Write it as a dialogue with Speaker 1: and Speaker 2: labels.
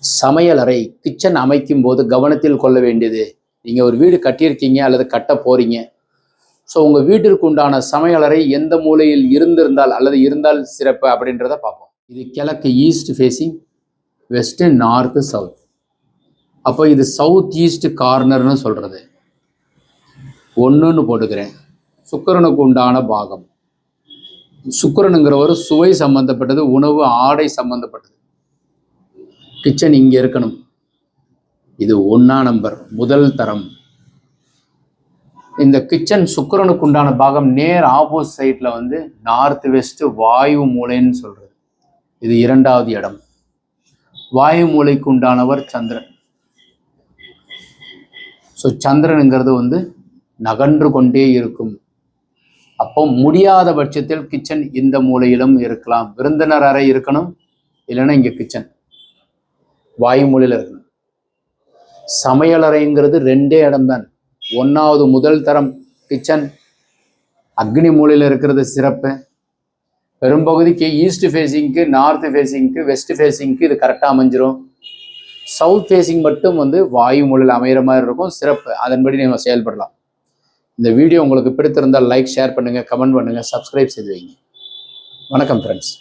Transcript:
Speaker 1: சமையலறை கிச்சன் அமைக்கும் போது கவனத்தில் கொள்ள வேண்டியது, நீங்கள் ஒரு வீடு கட்டியிருக்கீங்க அல்லது கட்ட போகிறீங்க. ஸோ உங்கள் வீட்டிற்கு உண்டான சமையலறை எந்த மூலையில் இருந்திருந்தால் அல்லது இருந்தால் சிறப்பு அப்படின்றத பார்ப்போம். இது கிழக்கு east facing, west north south. அப்போ இது சவுத் ஈஸ்ட் கார்னர்னு சொல்கிறது. ஒன்றுன்னு போட்டுக்கிறேன். சுக்கிரனுக்கு உண்டான பாகம். சுக்கிரனுங்கிறவர் சுவை சம்பந்தப்பட்டது, உணவு ஆடை சம்பந்தப்பட்டது. கிச்சன் இங்கே இருக்கணும். இது 1 நம்பர், முதல் தரம். இந்த கிச்சன் சுக்கிரனுக்கு உண்டான பாகம் நேர் ஆப்போசிட் சைட்ல வந்து நார்த் வெஸ்ட் வாயு மூலைன்னு சொல்றது. இது 2வது இடம். வாயு மூலைக்கு உண்டானவர் சந்திரன். ஸோ சந்திரனுங்கிறது வந்து நகன்று கொண்டே இருக்கும். அப்போ முடியாத பட்சத்தில் கிச்சன் இந்த மூலையிலும் இருக்கலாம். விருந்தினர் அறை இருக்கணும், இல்லைன்னா இங்கே கிச்சன் வாயு மூலையில் இருக்கணும். சமையலறைங்கிறது 2 இடம்தான். 1வது முதல் தரம் கிச்சன் அக்னி மூலையில் இருக்கிறது சிறப்பு. பெரும்பகுதிக்கு ஈஸ்ட் ஃபேஸிங்க்கு, நார்த் ஃபேஸிங்க்கு, வெஸ்ட் ஃபேஸிங்க்கு இது கரெக்டாக அமைஞ்சிரும். சவுத் ஃபேஸிங் மட்டும் வந்து வாயு மூலையில் அமைகிற மாதிரி இருக்கும், சிறப்பு. அதன்படி நீங்கள் செயல்படலாம். இந்த வீடியோ உங்களுக்கு பிடித்திருந்தால் லைக், ஷேர் பண்ணுங்கள், கமெண்ட் பண்ணுங்கள், சப்ஸ்கிரைப் செய்து வைங்க. வணக்கம் ஃப்ரெண்ட்ஸ்.